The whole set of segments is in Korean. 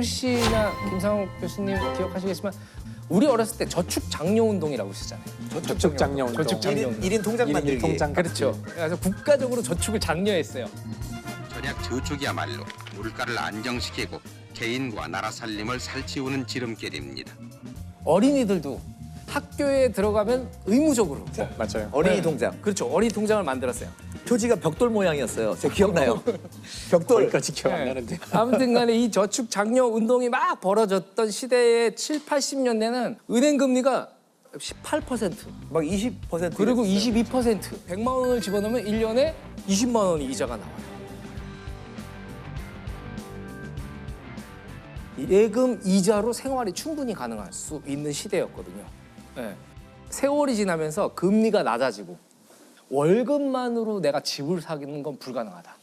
씨나 김상욱 교수님 기억하시겠지만 우리 어렸을 때 저축 장려 운동이라고 있었잖아요. 저축 장려 운동. 저축 장려 운동. 1인 통장 만들기. 통장 그렇죠. 그래서 국가적으로 저축을 장려했어요. 절약 저축이야말로 물가를 안정시키고 개인과 나라 살림을 살찌우는 지름길입니다. 어린이들도 학교에 들어가면 의무적으로 맞아요. 어린이 네. 통장. 그렇죠. 어린이 통장을 만들었어요. 표지가 벽돌 모양이었어요. 제가 기억나요. 벽돌. 거기까지 기억 안 나는데. 아무튼 간에 이 저축 장려 운동이 막 벌어졌던 시대의 7, 80년대는 은행 금리가 18%, 막 20%. 그리고 22%. 100만 원을 집어넣으면 1년에 20만 원이 이자가 나와요. 예금 이자로 생활이 충분히 가능할 수 있는 시대였거든요. 네. 세월이 지나면서 금리가 낮아지고 월급만으로 내가 집을 사는 건 불가능하다.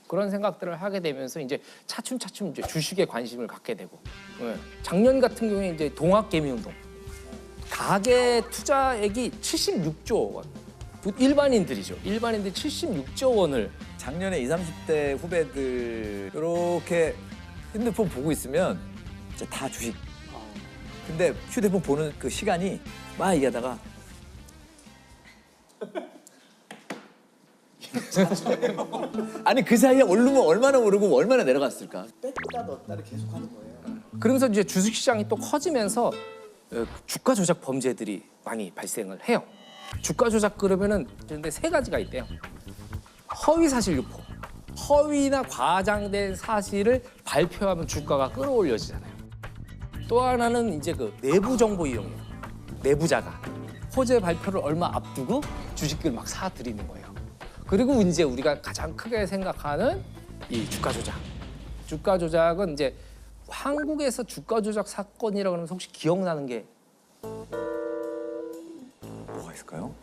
그런 생각들을 하게 되면서 이제 차츰차츰 이제 주식에 관심을 갖게 되고. 네. 작년 같은 경우에 이제 동학개미운동. 가계 투자액이 76조 원. 일반인들이죠. 일반인들 76조 원을. 작년에 20, 30대 후배들 이렇게 핸드폰 보고 있으면 진짜 다 주식. 근데 휴대폰 보는 그 시간이 막 얘기하다가 아니 그 사이에 오르면 얼마나 오르고 얼마나 내려갔을까? 뺐다 넣었다를 계속하는 거예요. 그러면서 이제 주식시장이 또 커지면서 주가 조작 범죄들이 많이 발생을 해요. 주가 조작 그러면은 근데 세 가지가 있대요. 허위 사실 유포. 허위나 과장된 사실을 발표하면 주가가 끌어올려지잖아요. 또 하나는 이제 그 내부 정보 이용이에요. 내부자가 호재 발표를 얼마 앞두고 주식을 막 사들이는 거예요. 그리고 이제 우리가 가장 크게 생각하는 이 주가 조작. 주가 조작은 이제 한국에서 주가 조작 사건이라고 하면 혹시 기억나는 게 뭐가 있을까요?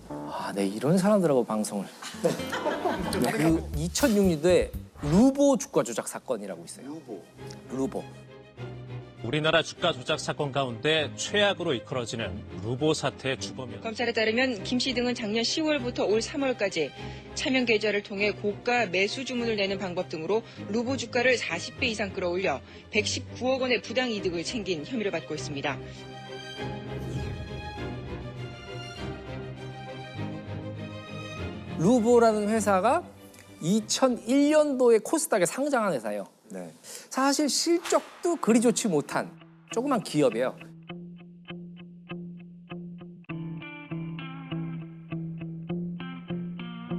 아, 네 이런 사람들하고 방송을. 그 2006년도에 루보 주가 조작 사건이라고 있어요. 루보. 우리나라 주가 조작 사건 가운데 최악으로 이끌어지는 루보 사태의 주범이었습니다. 검찰에 따르면 김 씨 등은 작년 10월부터 올 3월까지 차명 계좌를 통해 고가 매수 주문을 내는 방법 등으로 루보 주가를 40배 이상 끌어올려 119억 원의 부당 이득을 챙긴 혐의를 받고 있습니다. 루보라는 회사가 2001년도에 코스닥에 상장한 회사예요. 네. 사실 실적도 그리 좋지 못한 조그만 기업이에요.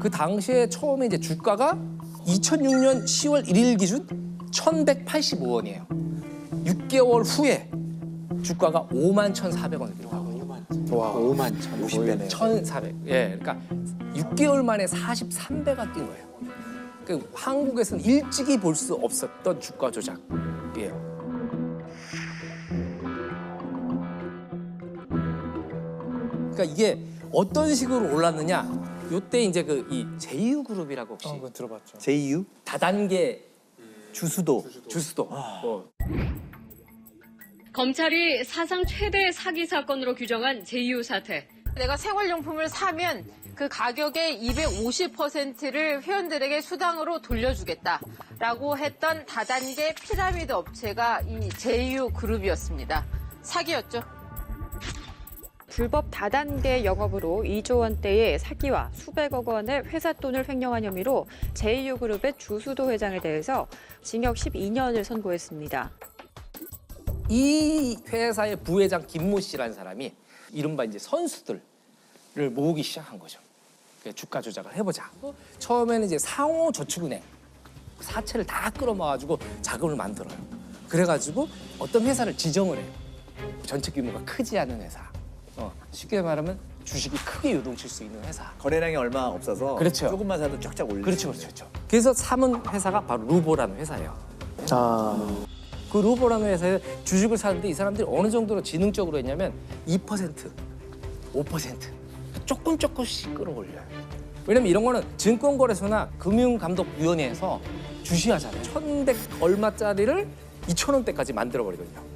그 당시에 처음에 이제 주가가 2006년 10월 1일 기준 1,185원이에요. 6개월 후에 주가가 51,400원을 기록하고 와, 5만 천. 50배네요. 1,400. 예, 그러니까 6개월 만에 43배가 뛴 거예요. 그 한국에서는 일찍이 볼 수 없었던 주가 조작이에요. 그러니까 이게 어떤 식으로 올랐느냐? 요때 이제 그 이 제이유그룹이라고 혹시 그거 들어봤죠. JU? 다단계 주수도. 주수도. 검찰이 사상 최대 사기 사건으로 규정한 제이유 사태. 내가 생활용품을 사면 그 가격의 250%를 회원들에게 수당으로 돌려주겠다라고 했던 다단계 피라미드 업체가 이 제이유 그룹이었습니다. 사기였죠. 불법 다단계 영업으로 2조 원대의 사기와 수백억 원의 회사 돈을 횡령한 혐의로 제이유그룹의 주수도 회장에 대해서 징역 12년을 선고했습니다. 이 회사의 부회장 김모 씨라는 사람이 이른바 이제 선수들을 모으기 시작한 거죠. 주가 조작을 해보자. 처음에는 이제 상호저축은행 사채를 다 끌어모아가지고 자금을 만들어요. 그래가지고 어떤 회사를 지정을 해요. 전체 규모가 크지 않은 회사. 쉽게 말하면 주식이 크게 요동칠 수 있는 회사. 거래량이 얼마 없어서 그렇죠. 조금만 사도 쫙쫙 올리는. 그렇죠. 그래서 삼은 회사가 바로 루보라는 회사예요. 그 루보라는 회사에 주식을 사는데 이 사람들이 어느 정도로 지능적으로 했냐면 2%, 5% 조금씩 끌어올려요. 왜냐면 이런 거는 증권거래소나 금융감독위원회에서 주시하잖아요. 1,100 얼마짜리를 2,000원대까지 만들어버리거든요.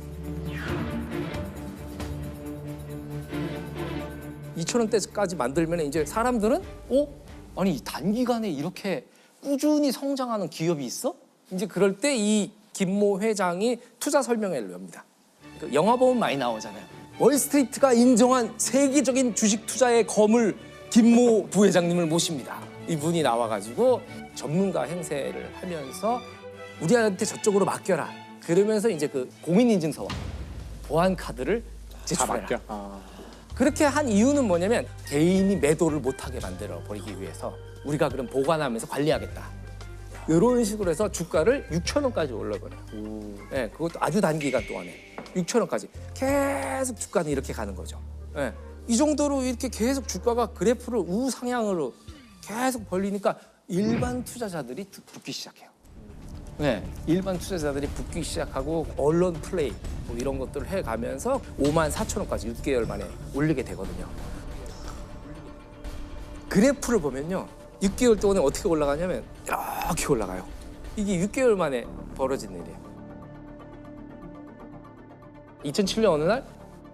2,000원대까지 만들면 이제 사람들은 아니 단기간에 이렇게 꾸준히 성장하는 기업이 있어? 이제 그럴 때 이 김모 회장이 투자 설명회를 엽니다. 그 영화 보면 많이 나오잖아요. 월스트리트가 인정한 세계적인 주식 투자의 거물 김모 부회장님을 모십니다. 이분이 나와가지고 전문가 행세를 하면서 우리한테 저쪽으로 맡겨라. 그러면서 이제 그 공인인증서와 보안 카드를 다 제출해라. 맡겨. 그렇게 한 이유는 뭐냐면 개인이 매도를 못하게 만들어 버리기 위해서 우리가 그럼 보관하면서 관리하겠다. 이런 식으로 해서 주가를 6,000원까지 올려버려요. 네, 그것도 아주 단기간 동안에 6,000원까지 계속 주가는 이렇게 가는 거죠. 네, 이 정도로 이렇게 계속 주가가 그래프를 우상향으로 계속 벌리니까 일반 투자자들이 붙기 시작해요. 네, 일반 투자자들이 붙기 시작하고 언론 플레이 뭐 이런 것들을 해가면서 54,000원까지 6개월 만에 올리게 되거든요. 그래프를 보면요, 6개월 동안에 어떻게 올라가냐면 이렇게 올라가요. 이게 6개월 만에 벌어진 일이에요. 2007년 어느 날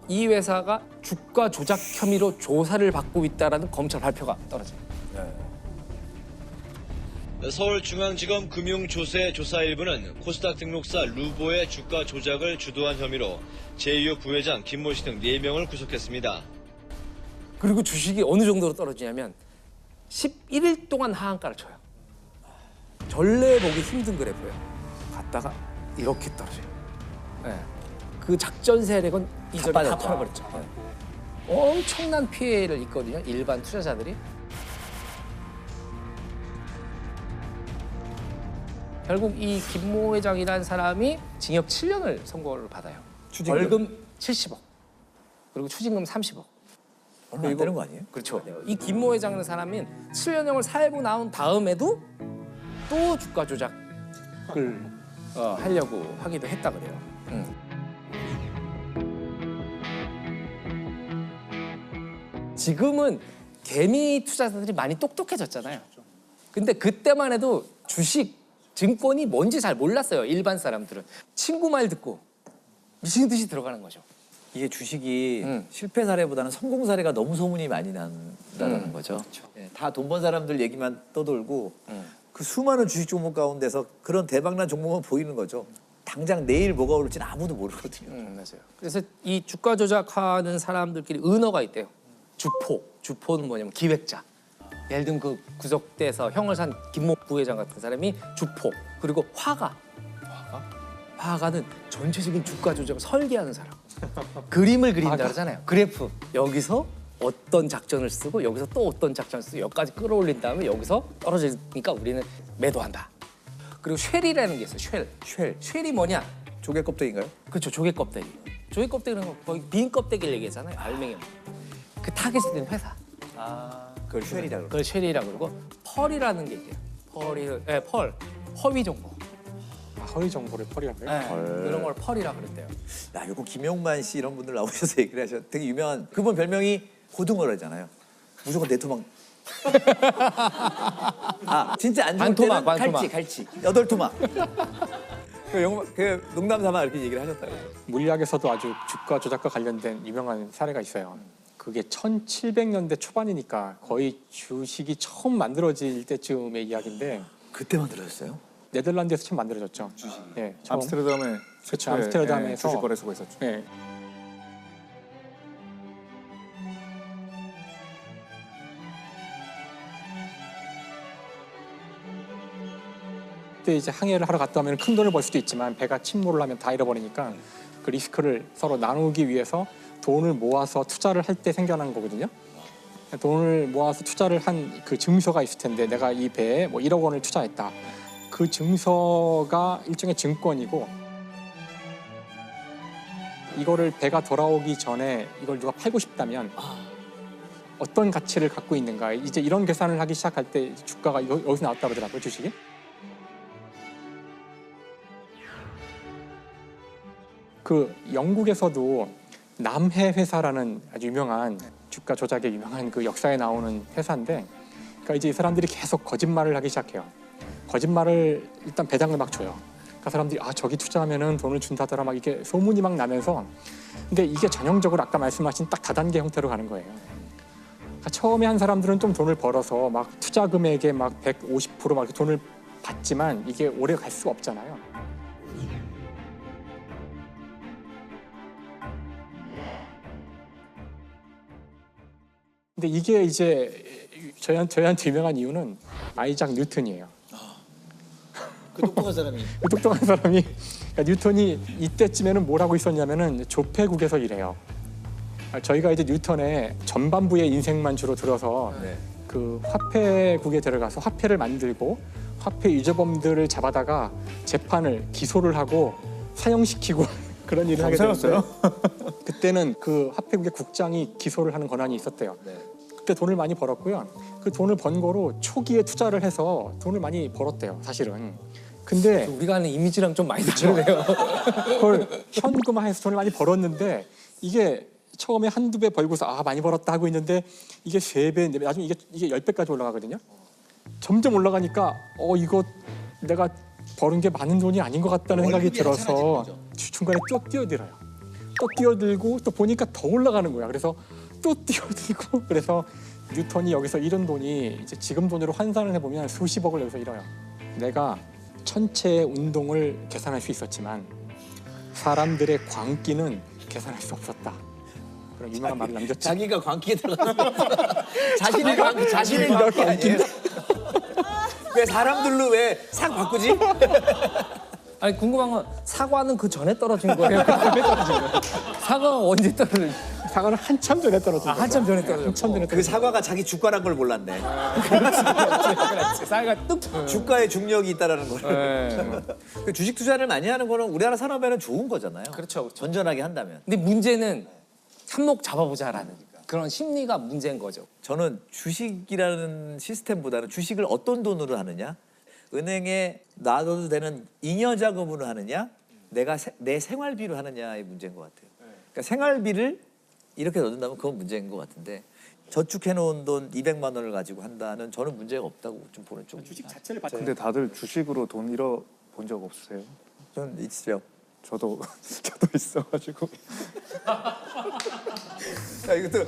이 회사가 주가 조작 혐의로 조사를 받고 있다라는 검찰 발표가 떨어져요. 서울중앙지검 금융조세 조사 일부는 코스닥 등록사 루보의 주가 조작을 주도한 혐의로 제이유 부회장 김모 씨 등 4명을 구속했습니다. 그리고 주식이 어느 정도로 떨어지냐면 11일 동안 하한가를 쳐요. 전례 보기 힘든 그래프예요. 갔다가 이렇게 떨어져요. 네. 그 작전 세력은 이전에 다 팔아버렸죠. 네. 엄청난 피해를 입거든요, 일반 투자자들이. 결국 이 김모 회장이라는 사람이 징역 7년을 선고를 받아요. 벌금 70억, 그리고 추징금 30억. 얼마 안 되는 거 아니에요? 그렇죠. 이 김모 회장이라는 사람은 7년형을 살고 나온 다음에도 또 주가 조작을 하려고 하기도 했다 그래요. 지금은 개미 투자자들이 많이 똑똑해졌잖아요. 근데 그때만 해도 주식, 증권이 뭔지 잘 몰랐어요. 일반 사람들은. 친구 말 듣고 미친 듯이 들어가는 거죠. 이게 주식이 실패 사례보다는 성공 사례가 너무 소문이 많이 난다는 거죠. 네, 다 돈 번 사람들 얘기만 떠돌고 그 수많은 주식 종목 가운데서 그런 대박난 종목만 보이는 거죠. 당장 내일 뭐가 오를지는 아무도 모르거든요. 맞아요. 그래서 이 주가 조작하는 사람들끼리 은어가 있대요. 주포. 주포는 뭐냐면 기획자. 예를 들면 그 구속돼서 형을 산 김모 부회장 같은 사람이 주포. 그리고 화가. 화가는 전체적인 주가 조작을 설계하는 사람. 그림을 그린다 그러잖아요. 그래프. 여기서 어떤 작전을 쓰고 여기서 또 어떤 작전을 쓰고 여기까지 끌어올린 다음에 여기서 떨어지니까 우리는 매도한다. 그리고 쉘이라는 게 있어요. 쉘이 뭐냐? 조개 껍데기인가요? 그렇죠. 조개 껍데기. 조개 껍데기는 거의 빈 껍데기를 얘기하잖아요. 알맹이. 그 타겟이 된 회사. 그걸 쉘이라고 그러고. 그걸 쉘이라고 그러고 펄이라는 게 있대요. 펄. 허위 정보. 허위 정보를 펄이라고 해요? 그런 걸 펄이라고 그랬대요. 야, 요거 김용만 씨 이런 분들 나오셔서 얘기를 하셔. 되게 유명한 그분 별명이 고등어라잖아요. 무조건 내토막. 진짜 안 좋은 때는 반토막. 갈치. 8토막. 그 농담 삼아 이렇게 얘기를 하셨다고. 물리학에서도 아주 주가 조작과 관련된 유명한 사례가 있어요. 그게 1700년대 초반이니까 거의 주식이 처음 만들어질 때쯤의 이야기인데 그때 만들어졌어요? 네덜란드에서 처음 만들어졌죠. 네, 처음. 암스테르담에 그렇죠. 암스테르담에서 주식 거래소가 있었죠. 네. 그때 이제 항해를 하러 갔다 오면 큰 돈을 벌 수도 있지만 배가 침몰을 하면 다 잃어버리니까 그 리스크를 서로 나누기 위해서 돈을 모아서 투자를 할 때 생겨난 거거든요. 돈을 모아서 투자를 한 그 증서가 있을 텐데 내가 이 배에 뭐 1억 원을 투자했다. 그 증서가 일종의 증권이고 이거를 배가 돌아오기 전에 이걸 누가 팔고 싶다면 어떤 가치를 갖고 있는가. 이제 이런 계산을 하기 시작할 때 주가가 여기서 나왔다 그러더라고요, 주식이. 그 영국에서도 남해 회사라는 아주 유명한 주가 조작에 유명한 그 역사에 나오는 회사인데, 그러니까 이제 이 사람들이 계속 거짓말을 하기 시작해요. 거짓말을 일단 배당을 막 줘요. 그러니까 사람들이 저기 투자하면은 돈을 준다더라 막 이게 소문이 막 나면서, 근데 이게 전형적으로 아까 말씀하신 딱 다단계 형태로 가는 거예요. 그러니까 처음에 한 사람들은 좀 돈을 벌어서 막 투자 금액의 막 150% 막 이렇게 돈을 받지만 이게 오래 갈 수가 없잖아요. 근데 이게 이제 저희한테 유명한 이유는 아이작 뉴턴이에요. 그 똑똑한 사람이. 그 똑똑한 사람이 그러니까 뉴턴이 이때쯤에는 뭘 하고 있었냐면은 조폐국에서 일해요. 저희가 이제 뉴턴의 전반부의 인생만 주로 들어서 그 화폐국에 들어가서 화폐를 만들고 화폐 유죄범들을 잡아다가 재판을 기소를 하고 사형시키고 그런 일을 하게 됐어요. 그때는 그 화폐국의 국장이 기소를 하는 권한이 있었대요. 그때 돈을 많이 벌었고요. 그 돈을 번 거로 초기에 투자를 해서 돈을 많이 벌었대요. 사실은. 근데 우리가 아는 이미지랑 좀 많이 다르네요. 그걸 현금화해서 돈을 많이 벌었는데 이게 처음에 한두 배 벌고서 아 많이 벌었다 하고 있는데 이게 3배, 4배, 나중에 이게 10배까지 올라가거든요. 점점 올라가니까 이거 내가 버는 게 많은 돈이 아닌 것 같다는 생각이 들어서 중간에 또 뛰어들어요. 또 뛰어들고 또 보니까 더 올라가는 거야. 그래서 또 뛰어들고 그래서 뉴턴이 여기서 잃은 돈이 이제 지금 돈으로 환산을 해보면 수십억을 여기서 잃어요. 내가 천체의 운동을 계산할 수 있었지만 사람들의 광기는 계산할 수 없었다. 그런 유명한 말을 남겼지. 자기가 광기에 들어가서 자신의 광기 아니에요? 왜 사람들로 왜 상 바꾸지? 아니 궁금한 건 사과는 그 전에 떨어진 거예요? 그 다음에 떨어진 거예요? 사과가 언제 떨어진? 사과는 한참 전에 떨어진 거예요. 한참 전에 떨어졌고. 한참 전에 그 사과가 자기 주가란 걸 몰랐네. 그렇지. 사과가 뚝. 주가의 중력이 있다라는 거를. 그 주식 투자를 많이 하는 거는 우리나라 산업에는 좋은 거잖아요. 그렇죠. 전전하게 한다면. 근데 문제는 한몫 잡아보자라는 그런 심리가 문제인 거죠. 저는 주식이라는 시스템보다는 주식을 어떤 돈으로 하느냐, 은행에 놔둬도 되는 잉여 자금으로 하느냐, 내가 내 생활비로 하느냐의 문제인 것 같아요. 그러니까 생활비를 이렇게 넣는다면 그건 문제인 것 같은데 저축해놓은 돈 200만 원을 가지고 한다는 저는 문제가 없다고 좀 보는 쪽. 주식 자체를 받. 근데 다들 주식으로 돈 잃어본 적 없으세요? 저는 있어요. 저도 있어가지고. 야, 이것도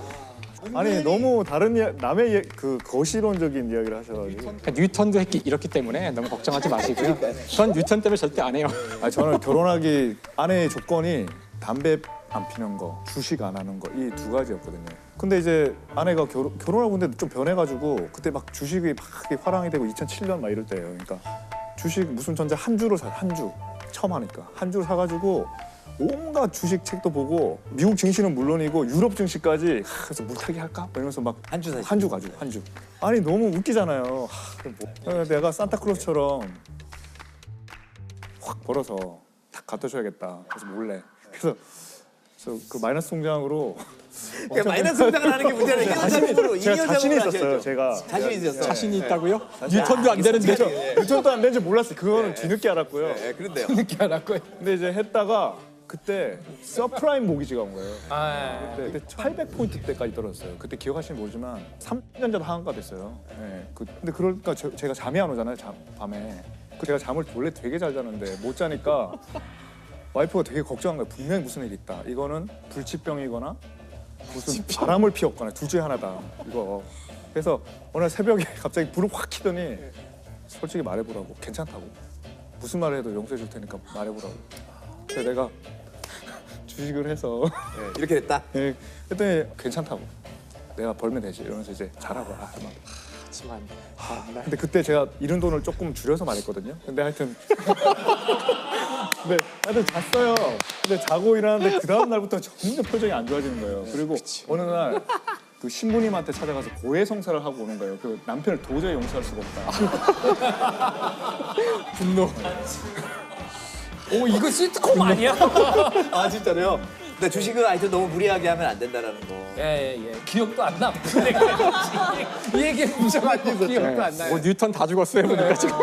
아니 너무 다른 남의 그 거시론적인 이야기를 하셔가지고. 그러니까 뉴턴도 이렇기 때문에 너무 걱정하지 마시고요. 전 뉴턴 때문에 절대 안 해요. 아니 저는 결혼하기 아내의 조건이 담배 안 피는 거, 주식 안 하는 거 이 2가지였거든요. 근데 이제 아내가 결혼하고 근데 좀 변해가지고 그때 막 주식이 막 화랑이 되고 2007년 막 이럴 때예요. 그러니까 주식 무슨 전자 한 주로 사, 한 주 처음 하니까 한 주 사가지고 온갖 주식 책도 보고 미국 증시는 물론이고 유럽 증시까지 그래서 물타기 할까? 이러면서 막 한 주 가지고 한 주. 아니 너무 웃기잖아요. 내가 산타클로스처럼 확 벌어서 딱 갖다 줘야겠다. 그래서 몰래. 그래서 그 마이너스 통장으로 마이너스 통장을 하는 게 문제는 제가 자신이 있었어요. 제가 자신이 있었어요. 자신이 있다고요? 뉴턴도 안 되는데. 뉴턴도 안 되는지 몰랐어요. 그거는 뒤늦게 알았고요. 네, 그런데요. 늦게 알았고요. 근데 이제 했다가 그때 서프라임 모기지가 온 거예요. 그때 800포인트 때까지 떨어졌어요. 그때 기억하시는지 모르지만 3년 전에 하한가 됐어요. 네. 근데 그러니까 제가 잠이 안 오잖아요. 밤에. 제가 잠을 원래 되게 잘 자는데 못 자니까 와이프가 되게 걱정한 거예요. 분명히 무슨 일이 있다. 이거는 불치병이거나 무슨 바람을 피웠거나 둘 중에 하나다. 이거. 그래서 어느 날 새벽에 갑자기 불을 확 켜더니 솔직히 말해보라고. 괜찮다고. 무슨 말을 해도 용서해 줄 테니까 말해보라고. 그래서 내가 주식을 해서 이렇게 됐다? 네, 했더니 괜찮다고. 내가 벌면 되지. 이러면서 이제 잘하고. 하지만 근데 그때 제가 잃은 돈을 조금 줄여서 말했거든요. 근데 하여튼 잤어요. 근데 자고 일어났는데 그 다음 날부터 점점 표정이 안 좋아지는 거예요. 그리고 어느 날 그 신부님한테 찾아가서 고해성사를 하고 오는 거예요. 그 남편을 도저히 용서할 수가 없다. 분노. 오 이거 시트콤 아니야? 아 진짜로요? 근데 주식은 하여튼 너무 무리하게 하면 안 된다라는 거. 예. 기억도 안 나. 이 얘기는 무조건 기억도 안 나요. 뉴턴 다 죽었어요 보니까 지금.